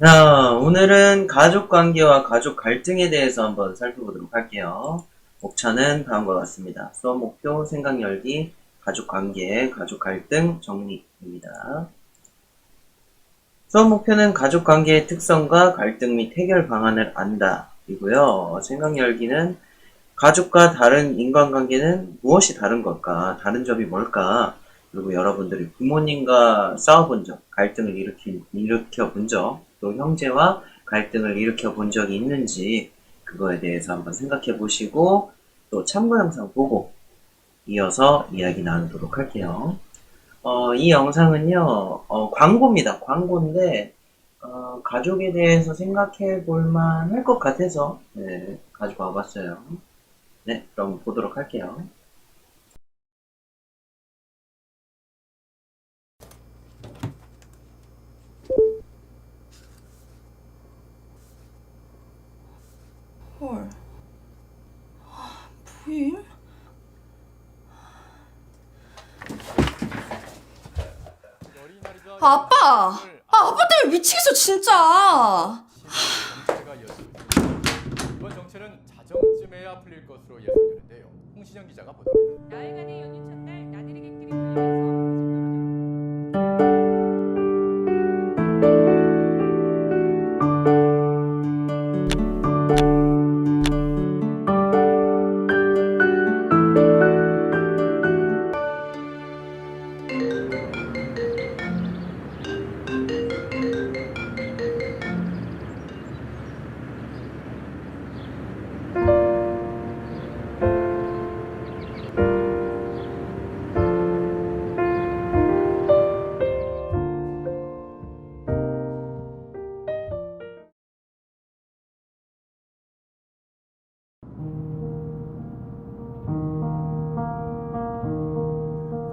자, 오늘은 가족 관계와 가족 갈등에 대해서 한번 살펴보도록 할게요. 목차는 다음과 같습니다. 수업 목표, 생각 열기, 가족 관계, 가족 갈등 정리입니다. 수업 목표는 가족 관계의 특성과 갈등 및 해결 방안을 안다. 이고요. 생각 열기는 가족과 다른 인간관계는 무엇이 다른 걸까? 다른 점이 뭘까? 그리고 여러분들이 부모님과 싸워본 적, 갈등을 일으켜본 적, 또 형제와 갈등을 일으켜본 적이 있는지 그거에 대해서 한번 생각해 보시고 또 참고 영상 보고 이어서 이야기 나누도록 할게요. 이 영상은요, 광고입니다. 광고인데 가족에 대해서 생각해 볼만 할 것 같아서 가지고 와봤어요. 네, 그럼 보도록 할게요. 헐. 부임? 아빠! 아빠 때문에 미치겠어 진짜. 이번 정체는 자정쯤에야 풀릴 것으로 예상되는데요. 홍신영 기자가 보도합니다. 나흘간의 연휴 첫날 나들이 객들이 몰리면서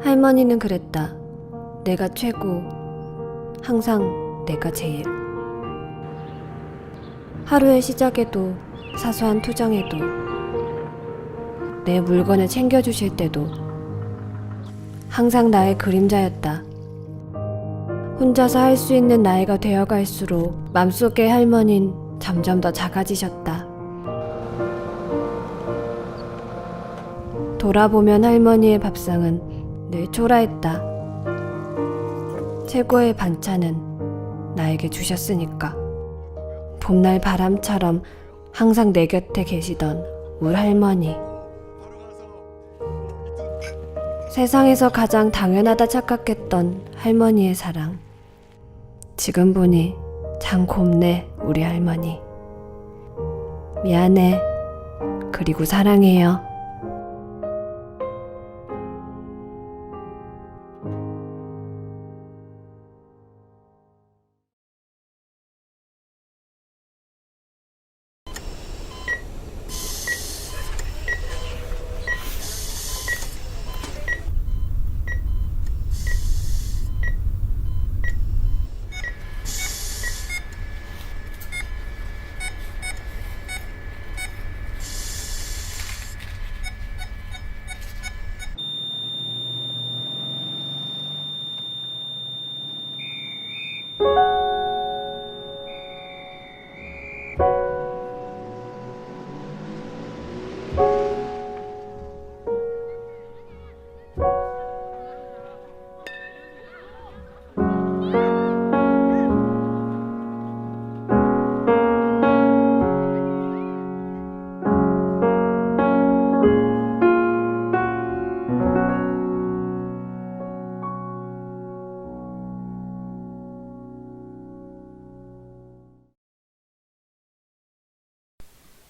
할머니는 그랬다. 내가 최고. 항상 내가 제일. 하루의 시작에도 사소한 투정에도 내 물건을 챙겨주실 때도 항상 나의 그림자였다. 혼자서 할 수 있는 나이가 되어갈수록 맘속의 할머니는 점점 더 작아지셨다. 돌아보면 할머니의 밥상은 늘 초라했다. 최고의 반찬은 나에게 주셨으니까. 봄날 바람처럼 항상 내 곁에 계시던 울 할머니. 세상에서 가장 당연하다 착각했던 할머니의 사랑. 지금 보니 참 곱네, 우리 할머니. 미안해. 그리고 사랑해요.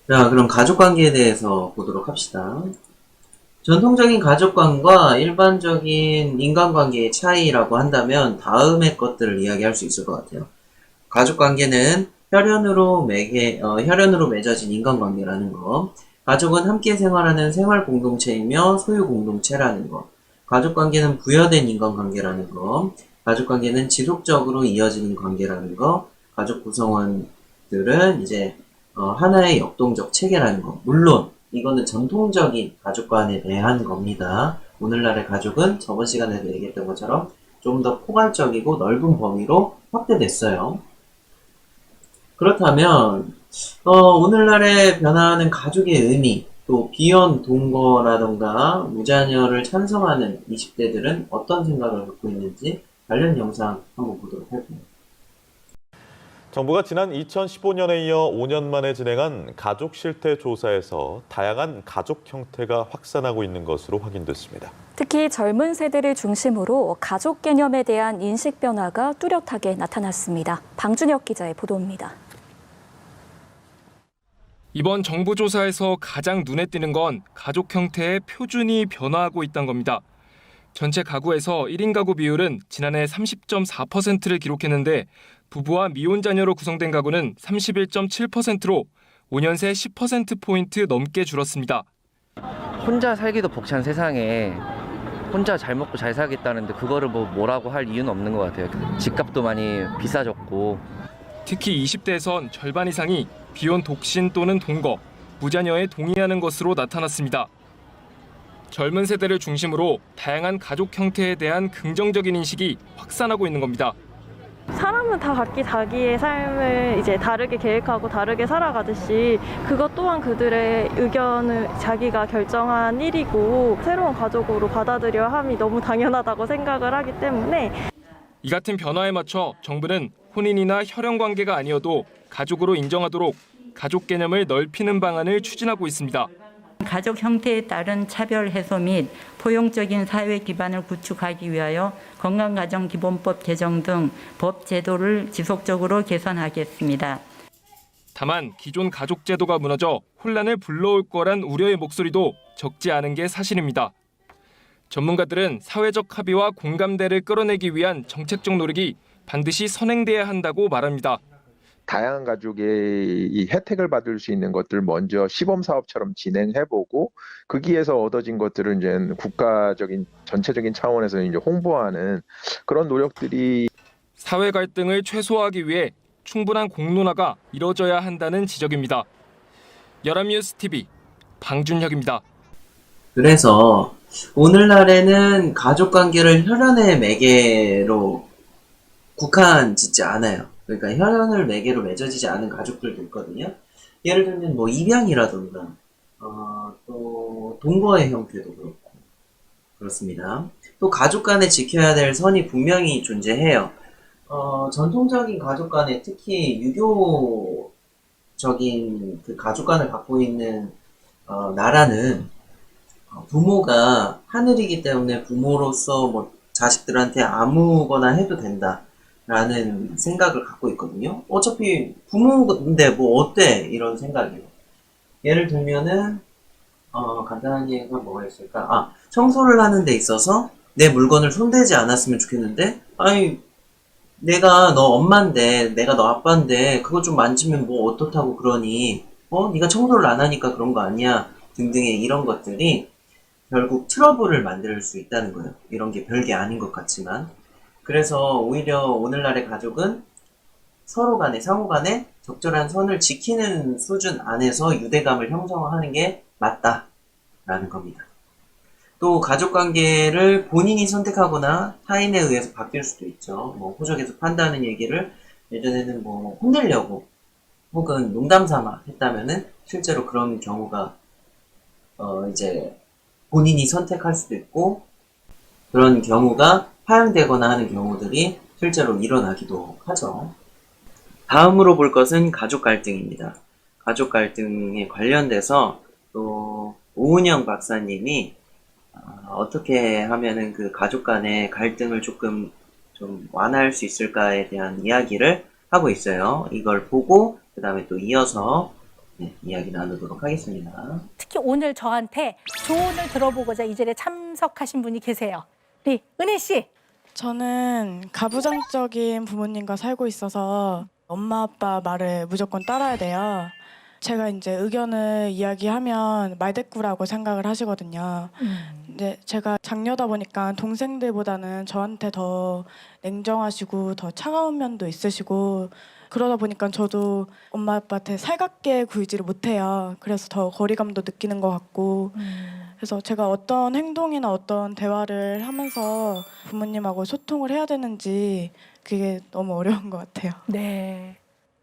자, 그럼 가족 관계에 대해서 보도록 합시다. 전통적인 가족관과 일반적인 인간관계의 차이라고 한다면 다음의 것들을 이야기할 수 있을 것 같아요. 가족관계는 혈연으로 맺어진 인간관계라는 거. 가족은 함께 생활하는 생활 공동체이며 소유 공동체라는 거. 가족관계는 부여된 인간관계라는 거. 가족관계는 지속적으로 이어지는 관계라는 거. 가족 구성원들은 이제 하나의 역동적 체계라는 거. 물론 이거는 전통적인 가족관에 대한 겁니다. 오늘날의 가족은 저번 시간에도 얘기했던 것처럼 좀 더 포괄적이고 넓은 범위로 확대됐어요. 그렇다면 오늘날에 변화하는 가족의 의미, 또 비혼 동거라던가 무자녀를 찬성하는 20대들은 어떤 생각을 갖고 있는지 관련 영상 한번 보도록 할게요. 정부가 지난 2015년에 이어 5년 만에 진행한 가족 실태 조사에서 다양한 가족 형태가 확산하고 있는 것으로 확인됐습니다. 특히 젊은 세대를 중심으로 가족 개념에 대한 인식 변화가 뚜렷하게 나타났습니다. 방준혁 기자의 보도입니다. 이번 정부 조사에서 가장 눈에 띄는 건 가족 형태의 표준이 변화하고 있다는 겁니다. 전체 가구에서 1인 가구 비율은 지난해 30.4%를 기록했는데 부부와 미혼 자녀로 구성된 가구는 31.7%로 5년 새 10%포인트 넘게 줄었습니다. 혼자 살기도 벅찬 세상에 혼자 잘 먹고 잘 살겠다는데 그거를 뭐라고 할 이유는 없는 것 같아요. 집값도 많이 비싸졌고. 특히 20대에선 절반 이상이 비혼 독신 또는 동거, 무자녀에 동의하는 것으로 나타났습니다. 젊은 세대를 중심으로 다양한 가족 형태에 대한 긍정적인 인식이 확산하고 있는 겁니다. 사람은 다 각기 자기의 삶을 이제 다르게 계획하고 다르게 살아가듯이 그것 또한 그들의 의견을 자기가 결정한 일이고 새로운 가족으로 받아들여야 함이 너무 당연하다고 생각을 하기 때문에 이 같은 변화에 맞춰 정부는 혼인이나 혈연 관계가 아니어도 가족으로 인정하도록 가족 개념을 넓히는 방안을 추진하고 있습니다. 가족 형태에 따른 차별 해소 및 포용적인 사회 기반을 구축하기 위하여 건강가정기본법 개정 등 법 제도를 지속적으로 개선하겠습니다. 다만 기존 가족 제도가 무너져 혼란을 불러올 거란 우려의 목소리도 적지 않은 게 사실입니다. 전문가들은 사회적 합의와 공감대를 끌어내기 위한 정책적 노력이 반드시 선행돼야 한다고 말합니다. 다양한 가족의 이 혜택을 받을 수 있는 것들 먼저 시범 사업처럼 진행해보고 거기에서 얻어진 것들을 이제 국가적인 전체적인 차원에서 이제 홍보하는 그런 노력들이 사회 갈등을 최소화하기 위해 충분한 공론화가 이뤄져야 한다는 지적입니다. 연합뉴스 TV 방준혁입니다. 그래서 오늘날에는 가족 관계를 혈연의 매개로 국한짓지 않아요. 그러니까 혈연을 매개로 맺어지지 않은 가족들도 있거든요. 예를 들면 뭐 입양이라던가 또 동거의 형태도 그렇고 그렇습니다. 또 가족 간에 지켜야 될 선이 분명히 존재해요. 전통적인 가족 간에 특히 유교적인 그 가족 간을 갖고 있는 나라는 부모가 하늘이기 때문에 부모로서 뭐 자식들한테 아무거나 해도 된다. 라는 생각을 갖고 있거든요. 어차피 부모인데 뭐 어때? 이런 생각이에요. 예를 들면은 간단한 예가 뭐가 있을까? 청소를 하는 데 있어서 내 물건을 손대지 않았으면 좋겠는데 아니 내가 너 엄마인데 내가 너 아빠인데 그거 좀 만지면 뭐 어떻다고 그러니 네가 청소를 안 하니까 그런 거 아니야 등등의 이런 것들이 결국 트러블을 만들 수 있다는 거예요. 이런 게 별게 아닌 것 같지만 그래서 오히려 오늘날의 가족은 서로 간에 상호 간에 적절한 선을 지키는 수준 안에서 유대감을 형성하는 게 맞다라는 겁니다. 또 가족 관계를 본인이 선택하거나 타인에 의해서 바뀔 수도 있죠. 뭐 호적에서 판다는 얘기를 예전에는 뭐 혼내려고 혹은 농담 삼아 했다면은 실제로 그런 경우가 이제 본인이 선택할 수도 있고 그런 경우가 파양되거나 하는 경우들이 실제로 일어나기도 하죠. 다음으로 볼 것은 가족 갈등입니다. 가족 갈등에 관련돼서 또 오은영 박사님이 어떻게 하면은 그 가족 간의 갈등을 조금 좀 완화할 수 있을까에 대한 이야기를 하고 있어요. 이걸 보고 그 다음에 또 이어서 이야기 나누도록 하겠습니다. 특히 오늘 저한테 조언을 들어보고자 이 자리에 참석하신 분이 계세요. 우리 은혜 씨. 저는 가부장적인 부모님과 살고 있어서 엄마 아빠 말을 무조건 따라야 돼요. 제가 이제 의견을 이야기하면 말대꾸라고 생각을 하시거든요. 근데 제가 장녀다 보니까 동생들보다는 저한테 더 냉정하시고 더 차가운 면도 있으시고 그러다 보니까 저도 엄마 아빠한테 살갑게 굴지를 못해요. 그래서 더 거리감도 느끼는 것 같고 그래서 제가 어떤 행동이나 어떤 대화를 하면서 부모님하고 소통을 해야 되는지 그게 너무 어려운 것 같아요. 네.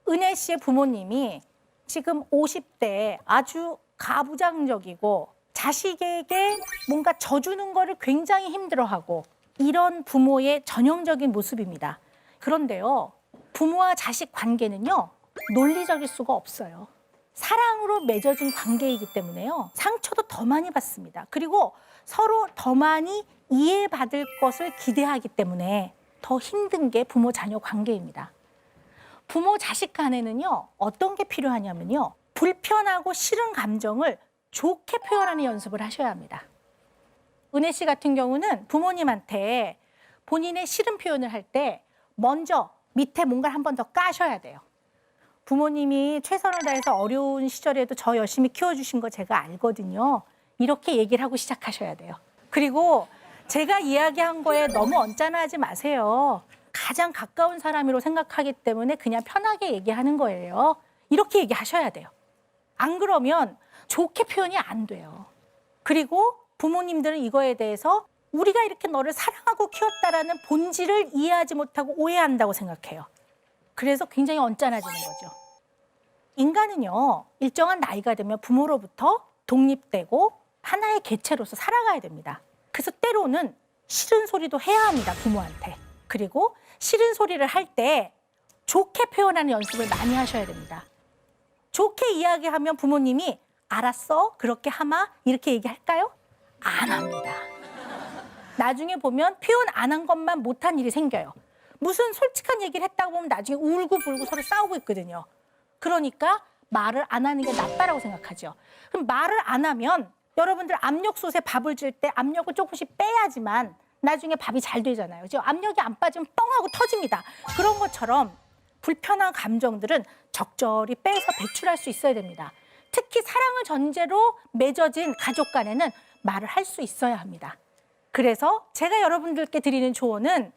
은혜 씨의 부모님이 지금 50대에 아주 가부장적이고 자식에게 뭔가 져주는 거를 굉장히 힘들어하고 이런 부모의 전형적인 모습입니다. 그런데요, 부모와 자식 관계는요, 논리적일 수가 없어요. 사랑으로 맺어진 관계이기 때문에요, 상처도 더 많이 받습니다. 그리고 서로 더 많이 이해받을 것을 기대하기 때문에 더 힘든 게 부모 자녀 관계입니다. 부모 자식 간에는요, 어떤 게 필요하냐면요, 불편하고 싫은 감정을 좋게 표현하는 연습을 하셔야 합니다. 은혜 씨 같은 경우는 부모님한테 본인의 싫은 표현을 할 때 먼저 밑에 뭔가를 한 번 더 까셔야 돼요. 부모님이 최선을 다해서 어려운 시절에도 저 열심히 키워주신 거 제가 알거든요. 이렇게 얘기를 하고 시작하셔야 돼요. 그리고 제가 이야기한 거에 너무 언짢아하지 마세요. 가장 가까운 사람으로 생각하기 때문에 그냥 편하게 얘기하는 거예요. 이렇게 얘기하셔야 돼요. 안 그러면 좋게 표현이 안 돼요. 그리고 부모님들은 이거에 대해서 우리가 이렇게 너를 사랑하고 키웠다라는 본질을 이해하지 못하고 오해한다고 생각해요. 그래서 굉장히 언짢아지는 거죠. 인간은요, 일정한 나이가 되면 부모로부터 독립되고 하나의 개체로서 살아가야 됩니다. 그래서 때로는 싫은 소리도 해야 합니다, 부모한테. 그리고 싫은 소리를 할 때 좋게 표현하는 연습을 많이 하셔야 됩니다. 좋게 이야기하면 부모님이 알았어? 그렇게 하마? 이렇게 얘기할까요? 안 합니다. 나중에 보면 표현 안 한 것만 못한 일이 생겨요. 무슨 솔직한 얘기를 했다고 보면 나중에 울고불고 서로 싸우고 있거든요. 그러니까 말을 안 하는 게 낫다라고 생각하죠. 그럼 말을 안 하면 여러분들 압력솥에 밥을 줄 때 압력을 조금씩 빼야지만 나중에 밥이 잘 되잖아요. 지금 압력이 안 빠지면 뻥 하고 터집니다. 그런 것처럼 불편한 감정들은 적절히 빼서 배출할 수 있어야 됩니다. 특히 사랑을 전제로 맺어진 가족 간에는 말을 할 수 있어야 합니다. 그래서 제가 여러분들께 드리는 조언은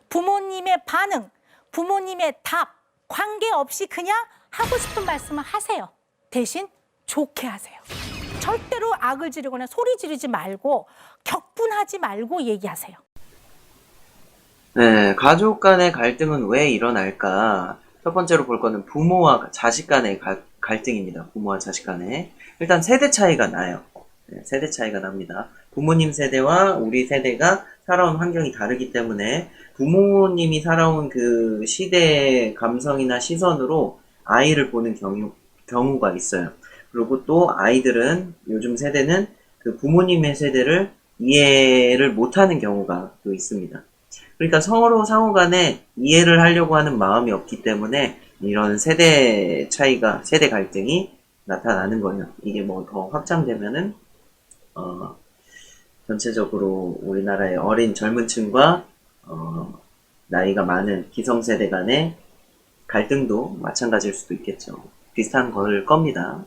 부모님의 반응, 부모님의 답, 관계없이 그냥 하고 싶은 말씀을 하세요. 대신 좋게 하세요. 절대로 악을 지르거나 소리 지르지 말고 격분하지 말고 얘기하세요. 네, 가족 간의 갈등은 왜 일어날까? 첫 번째로 볼 거는 부모와 자식 간의 갈등입니다. 부모와 자식 간에. 일단 세대 차이가 나요. 네, 세대 차이가 납니다. 부모님 세대와 우리 세대가 살아온 환경이 다르기 때문에 부모님이 살아온 그 시대의 감성이나 시선으로 아이를 보는 경우가 있어요. 그리고 또 아이들은, 요즘 세대는 그 부모님의 세대를 이해를 못하는 경우가 또 있습니다. 그러니까 서로 상호 간에 이해를 하려고 하는 마음이 없기 때문에 이런 세대 차이가, 세대 갈등이 나타나는 거예요. 이게 뭐 더 확장되면은, 전체적으로 우리나라의 어린 젊은 층과, 나이가 많은 기성세대 간의 갈등도 마찬가지일 수도 있겠죠. 비슷한 걸 겁니다.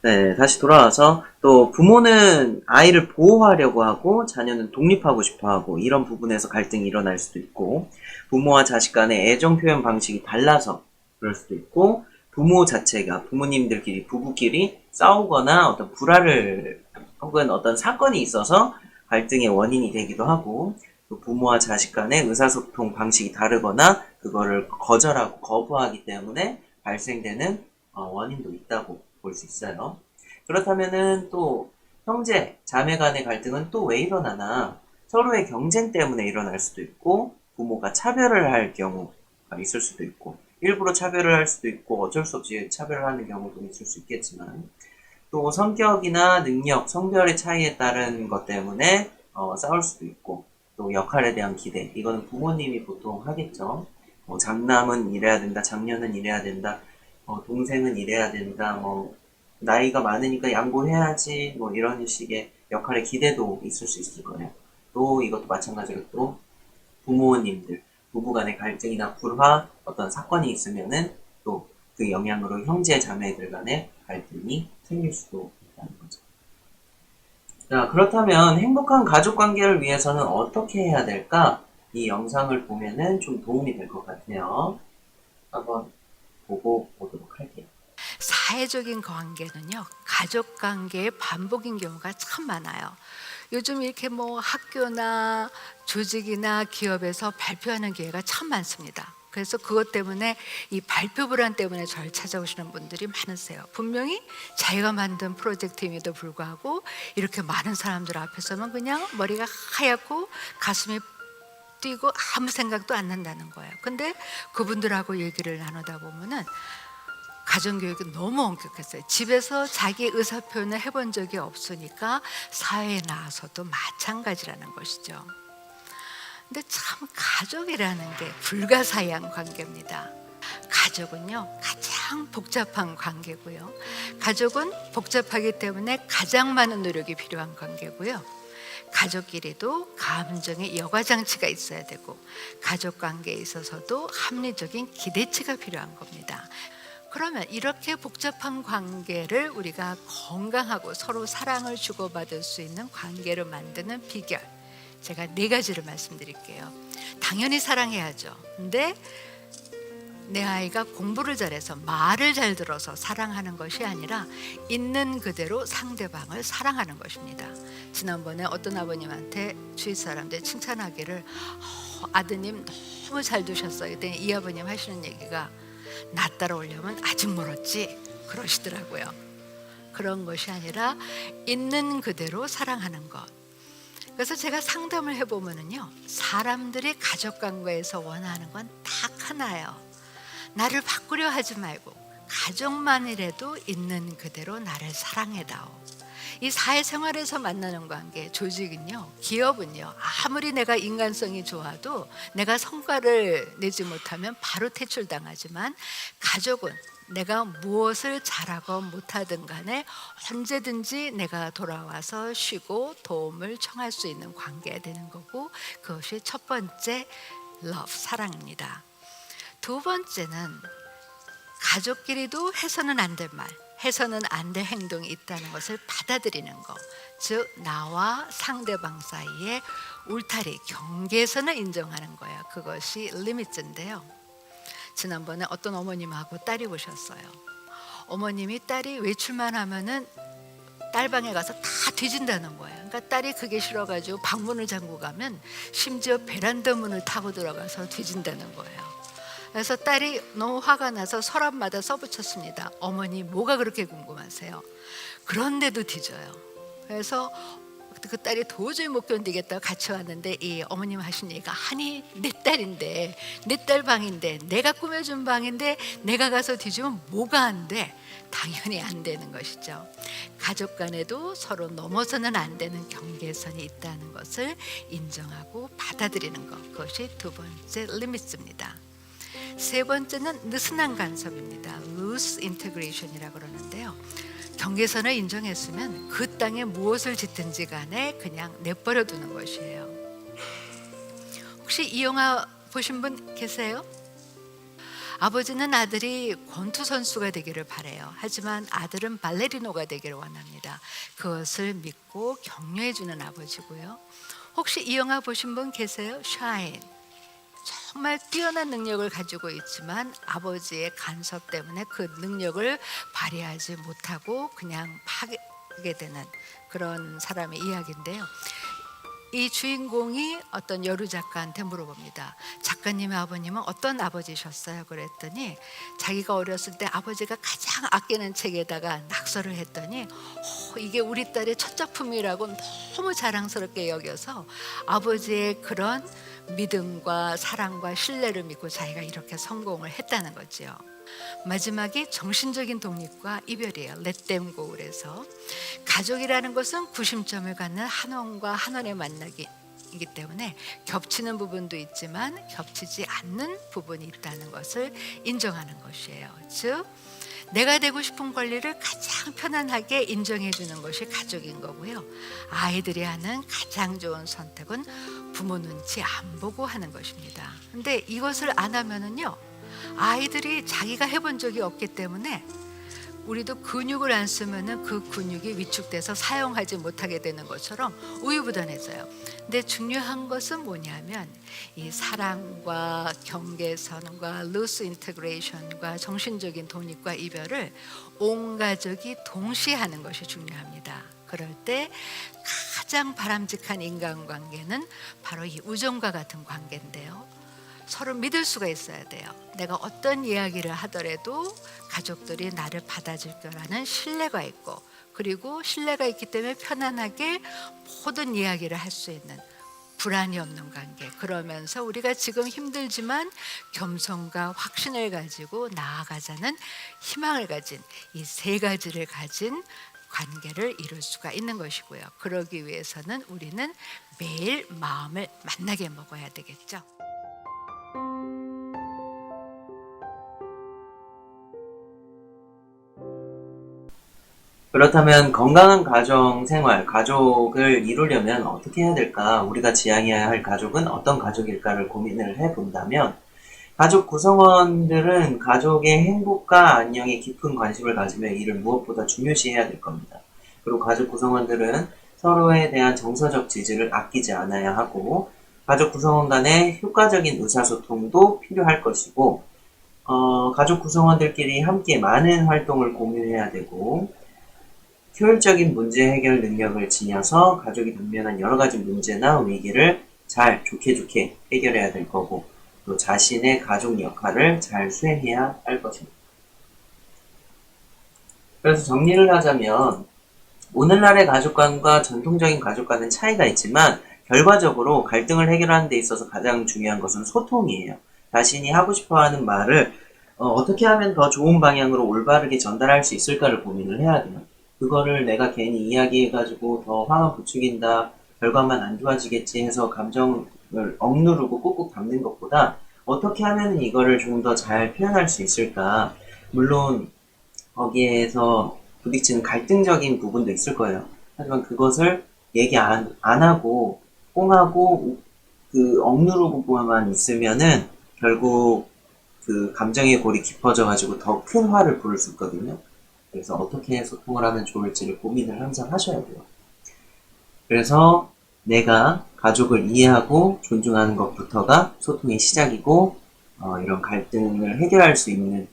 네, 다시 돌아와서 또 부모는 아이를 보호하려고 하고 자녀는 독립하고 싶어 하고 이런 부분에서 갈등이 일어날 수도 있고, 부모와 자식 간의 애정 표현 방식이 달라서 그럴 수도 있고, 부모 자체가, 부모님들끼리, 부부끼리 싸우거나 어떤 불화를 혹은 어떤 사건이 있어서 갈등의 원인이 되기도 하고, 또 부모와 자식 간의 의사소통 방식이 다르거나 그거를 거절하고 거부하기 때문에 발생되는 원인도 있다고 볼 수 있어요. 그렇다면은 또 형제, 자매 간의 갈등은 또 왜 일어나나? 서로의 경쟁 때문에 일어날 수도 있고, 부모가 차별을 할 경우가 있을 수도 있고, 일부러 차별을 할 수도 있고, 어쩔 수 없이 차별을 하는 경우도 있을 수 있겠지만, 또 성격이나 능력, 성별의 차이에 따른 것 때문에 싸울 수도 있고, 또 역할에 대한 기대, 이거는 부모님이 보통 하겠죠. 장남은 이래야 된다, 장녀는 이래야 된다, 동생은 이래야 된다, 나이가 많으니까 양보해야지, 이런 식의 역할의 기대도 있을 수 있을 거예요. 또 이것도 마찬가지로 또 부모님들, 부부간의 갈등이나 불화, 어떤 사건이 있으면은 또 그 영향으로 형제, 자매들 간의 갈등이 생길 수도 있다는 거죠. 자, 그렇다면 행복한 가족 관계를 위해서는 어떻게 해야 될까? 이 영상을 보면은 좀 도움이 될 것 같아요. 한번 보고 보도록 할게요. 사회적인 관계는요, 가족 관계의 반복인 경우가 참 많아요. 요즘 이렇게 학교나 조직이나 기업에서 발표하는 기회가 참 많습니다. 그래서 그것 때문에 이 발표 불안 때문에 저를 찾아오시는 분들이 많으세요. 분명히 자기가 만든 프로젝트임에도 불구하고 이렇게 많은 사람들 앞에서는 그냥 머리가 하얗고 가슴이 뛰고 아무 생각도 안 난다는 거예요. 근데 그분들하고 얘기를 나누다 보면은 가정교육이 너무 엄격했어요. 집에서 자기 의사표현을 해본 적이 없으니까 사회에 나와서도 마찬가지라는 것이죠. 근데 참 가족이라는 게 불가사의한 관계입니다. 가족은요 가장 복잡한 관계고요. 가족은 복잡하기 때문에 가장 많은 노력이 필요한 관계고요. 가족끼리도 감정의 여과장치가 있어야 되고 가족 관계에 있어서도 합리적인 기대치가 필요한 겁니다. 그러면 이렇게 복잡한 관계를 우리가 건강하고 서로 사랑을 주고받을 수 있는 관계로 만드는 비결, 제가 4가지를 말씀드릴게요. 당연히 사랑해야죠. 근데 내 아이가 공부를 잘해서 말을 잘 들어서 사랑하는 것이 아니라 있는 그대로 상대방을 사랑하는 것입니다. 지난번에 어떤 아버님한테 주위 사람들 칭찬하기를 아드님 너무 잘 두셨어요. 그랬더니 이 아버님 하시는 얘기가 나 따라오려면 아직 멀었지 그러시더라고요. 그런 것이 아니라 있는 그대로 사랑하는 것. 그래서 제가 상담을 해보면은요, 사람들이 가족 관계에서 원하는 건 딱 하나예요. 나를 바꾸려 하지 말고 가족만이라도 있는 그대로 나를 사랑해다오. 이 사회생활에서 만나는 관계, 조직은요, 기업은요, 아무리 내가 인간성이 좋아도 내가 성과를 내지 못하면 바로 퇴출당하지만 가족은 내가 무엇을 잘하건 못하든 간에 언제든지 내가 돌아와서 쉬고 도움을 청할 수 있는 관계가 되는 거고, 그것이 첫 번째 love, 사랑입니다. 두 번째는 가족끼리도 해서는 안 될 말, 해서는 안 될 행동이 있다는 것을 받아들이는 것. 즉 나와 상대방 사이에 울타리, 경계선을 인정하는 거예요. 그것이 리미트인데요. 지난번에 어떤 어머님하고 딸이 오셨어요. 어머님이 딸이 외출만 하면은 딸방에 가서 다 뒤진다는 거예요. 그러니까 딸이 그게 싫어가지고 방문을 잠그고 가면 심지어 베란다 문을 타고 들어가서 뒤진다는 거예요. 그래서 딸이 너무 화가 나서 서랍마다 써붙였습니다. 어머니 뭐가 그렇게 궁금하세요? 그런데도 뒤져요. 그래서 그 딸이 도저히 못 견디겠다고 같이 왔는데 이 어머님 하신 얘기가, 아니 내 딸인데, 내 딸 방인데, 내가 꾸며준 방인데 내가 가서 뒤지면 뭐가 안 돼? 당연히 안 되는 것이죠. 가족 간에도 서로 넘어서는 안 되는 경계선이 있다는 것을 인정하고 받아들이는 것, 그것이 두 번째 리미트입니다. 세 번째는 느슨한 간섭입니다. loose integration이라고 그러는데요. 경계선을 인정했으면 그 땅에 무엇을 짓든지 간에 그냥 내버려 두는 것이에요. 혹시 이 영화 보신 분 계세요? 아버지는 아들이 권투 선수가 되기를 바래요. 하지만 아들은 발레리노가 되기를 원합니다. 그것을 믿고 격려해 주는 아버지고요. 혹시 이 영화 보신 분 계세요? 샤인. 정말 뛰어난 능력을 가지고 있지만 아버지의 간섭 때문에 그 능력을 발휘하지 못하고 그냥 파게 되는 그런 사람의 이야기인데요. 이 주인공이 어떤 여류 작가한테 물어봅니다. 작가님의 아버님은 어떤 아버지셨어요? 그랬더니 자기가 어렸을 때 아버지가 가장 아끼는 책에다가 낙서를 했더니 이게 우리 딸의 첫 작품이라고 너무 자랑스럽게 여겨서 아버지의 그런 믿음과 사랑과 신뢰를 믿고 자기가 이렇게 성공을 했다는 거지요. 마지막이 정신적인 독립과 이별이에요. Let them go. 그래서 가족이라는 것은 구심점을 갖는 한원과 한원의 만나기이기 때문에 겹치는 부분도 있지만 겹치지 않는 부분이 있다는 것을 인정하는 것이에요. 즉 내가 되고 싶은 권리를 가장 편안하게 인정해 주는 것이 가족인 거고요. 아이들이 하는 가장 좋은 선택은 부모 눈치 안 보고 하는 것입니다. 근데 이것을 안 하면은요, 아이들이 자기가 해본 적이 없기 때문에 우리도 근육을 안 쓰면은 그 근육이 위축돼서 사용하지 못하게 되는 것처럼 우유부단해져요. 근데 중요한 것은 뭐냐면 이 사랑과 경계선과 루스 인테그레이션과 정신적인 독립과 이별을 온 가족이 동시에 하는 것이 중요합니다. 그럴 때 가장 바람직한 인간관계는 바로 이 우정과 같은 관계인데요. 서로 믿을 수가 있어야 돼요. 내가 어떤 이야기를 하더라도 가족들이 나를 받아줄 거라는 신뢰가 있고, 그리고 신뢰가 있기 때문에 편안하게 모든 이야기를 할 수 있는 불안이 없는 관계. 그러면서 우리가 지금 힘들지만 겸손과 확신을 가지고 나아가자는 희망을 가진 이 세 가지를 가진 관계를 이룰 수가 있는 것이고요. 그러기 위해서는 우리는 매일 마음을 만나게 먹어야 되겠죠. 그렇다면 건강한 가정 생활, 가족을 이루려면 어떻게 해야 될까? 우리가 지향해야 할 가족은 어떤 가족일까를 고민을 해본다면, 가족 구성원들은 가족의 행복과 안녕에 깊은 관심을 가지며 이를 무엇보다 중요시해야 될 겁니다. 그리고 가족 구성원들은 서로에 대한 정서적 지지를 아끼지 않아야 하고, 가족 구성원 간의 효과적인 의사소통도 필요할 것이고, 가족 구성원들끼리 함께 많은 활동을 공유해야 되고, 효율적인 문제 해결 능력을 지녀서 가족이 당면한 여러 가지 문제나 위기를 잘 좋게 해결해야 될 거고, 또 자신의 가족 역할을 잘 수행해야 할 것입니다. 그래서 정리를 하자면, 오늘날의 가족관과 전통적인 가족관은 차이가 있지만 결과적으로 갈등을 해결하는 데 있어서 가장 중요한 것은 소통이에요. 자신이 하고 싶어하는 말을 어떻게 하면 더 좋은 방향으로 올바르게 전달할 수 있을까를 고민을 해야 돼요. 그거를 내가 괜히 이야기해가지고 더 화만 부추긴다, 결과만 안 좋아지겠지 해서 감정을 억누르고 꾹꾹 담는 것보다 어떻게 하면 이거를 좀 더 잘 표현할 수 있을까. 물론 거기에서 부딪히는 갈등적인 부분도 있을 거예요. 하지만 그것을 얘기 안 하고 꽁하고 억누르고만 있으면은 결국 그 감정의 골이 깊어져가지고 더 큰 화를 부를 수 있거든요. 그래서 어떻게 소통을 하면 좋을지를 고민을 항상 하셔야 돼요. 그래서 내가 가족을 이해하고 존중하는 것부터가 소통의 시작이고, 이런 갈등을 해결할 수 있는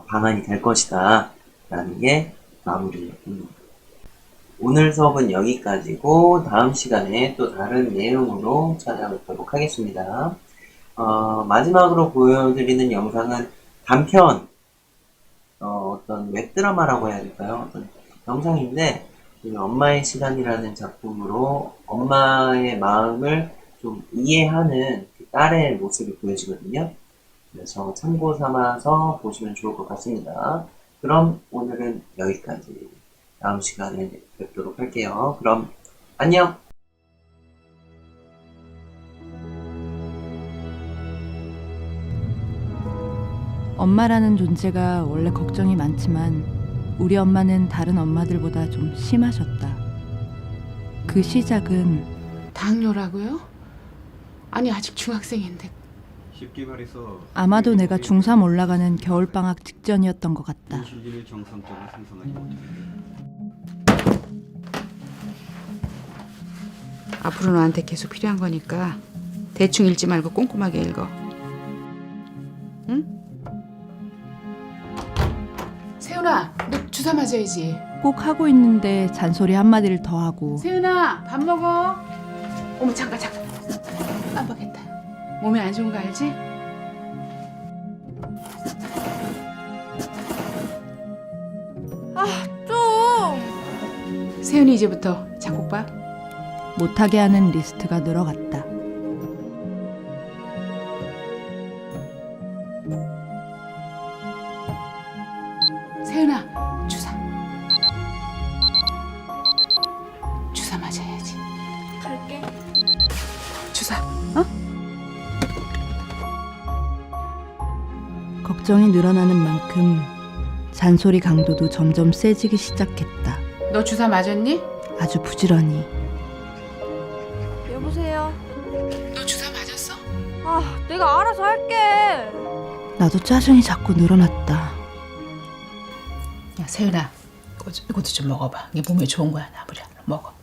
방안이 될 것이다 라는 게 마무리입니다. 오늘 수업은 여기까지고 다음 시간에 또 다른 내용으로 찾아뵙도록 하겠습니다. 마지막으로 보여드리는 영상은 단편 어떤 웹드라마라고 해야 될까요? 어떤 영상인데, 엄마의 시간이라는 작품으로 엄마의 마음을 좀 이해하는 그 딸의 모습이 보여지거든요. 그래서 참고 삼아서 보시면 좋을 것 같습니다. 그럼 오늘은 여기까지. 다음 시간에 뵙도록 할게요. 그럼 안녕! 엄마라는 존재가 원래 걱정이 많지만 우리 엄마는 다른 엄마들보다 좀 심하셨다. 그 시작은 당뇨라고요? 아니 아직 중학생인데. 쉽게 말해서 아마도 내가 중3 올라가는 겨울방학 직전이었던 것 같다. 인슐린을 정상적으로 생성하지 못해. 앞으로 너한테 계속 필요한 거니까 대충 읽지 말고 꼼꼼하게 읽어. 응? 세훈아, 너 주사 맞아야지. 꼭 하고 있는데 잔소리 한마디를 더 하고. 세훈아, 밥 먹어. 어머 잠깐. 깜빡했다. 몸에 안 좋은 거 알지? 좀! 세훈이 이제부터 작곡 봐. 못하게 하는 리스트가 늘어갔다. 세훈아, 주사 맞아야지. 갈게. 주사. 걱정이 늘어나는 만큼 잔소리 강도도 점점 세지기 시작했다. 너 주사 맞았니? 아주 부지런히. 여보세요? 너 주사 맞았어? 내가 알아서 할게. 나도 짜증이 자꾸 늘어났다. 야 세윤아, 이것도 좀 먹어봐. 이게 몸에 좋은 거야. 나무려 먹어.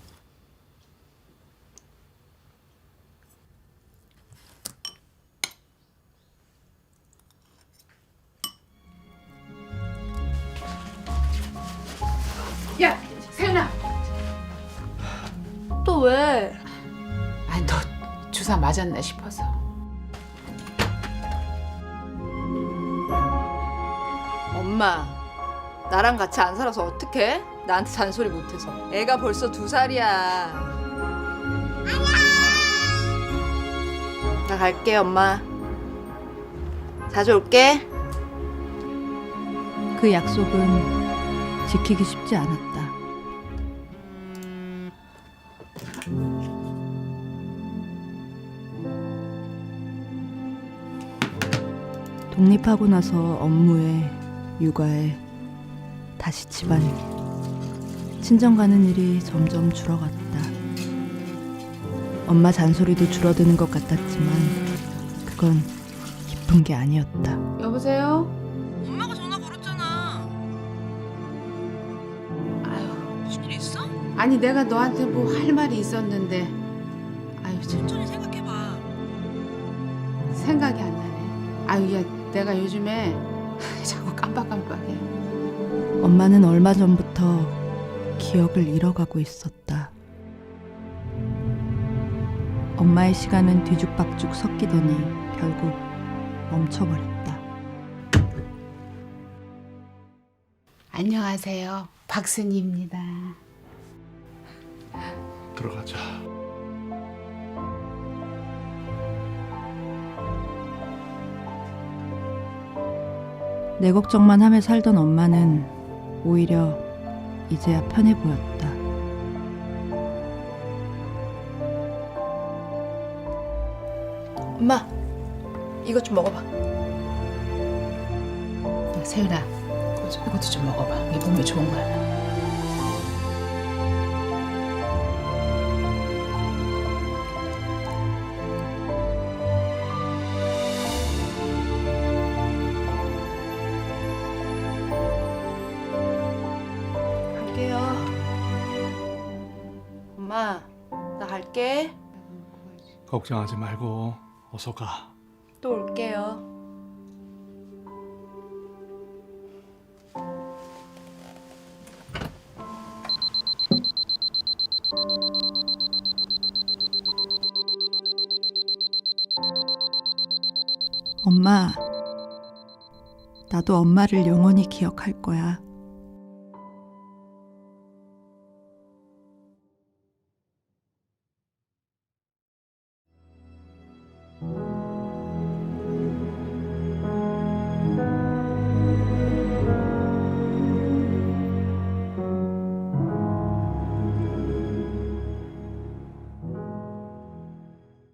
야 세윤아. 또 왜? 아니 너 주사 맞았나 싶어서. 엄마, 나랑 같이 안 살아서 어떡해? 나한테 잔소리 못해서. 애가 벌써 2살이야. 나 갈게, 엄마. 자주 올게. 그 약속은 지키기 쉽지 않았다. 독립하고 나서 업무에, 육아에, 다시 집안일. 친정 가는 일이 점점 줄어갔다. 엄마 잔소리도 줄어드는 것 같았지만 그건 기쁜 게 아니었다. 여보세요? 엄마가 전화 걸었잖아. 무슨 일 있어? 아니 내가 너한테 뭐 할 말이 있었는데 아유 천천히 생각해봐. 생각이 안 나네. 아유 야 내가 요즘에 자꾸 깜빡깜빡해. 엄마는 얼마 전부터 기억을 잃어가고 있었다. 엄마의 시간은 뒤죽박죽 섞이더니 결국 멈춰버렸다. 안녕하세요. 박순희입니다. 들어가자. 내 걱정만 하며 살던 엄마는 오히려 이제야 편해 보였다. 엄마, 이것 좀 먹어봐. 세윤아, 이것도 좀 먹어봐. 이게 몸에 좋은 거야. 갈게요. 엄마, 나 갈게. 걱정하지 말고 어서 가. 또 올게요. 엄마, 나도 엄마를 영원히 기억할 거야.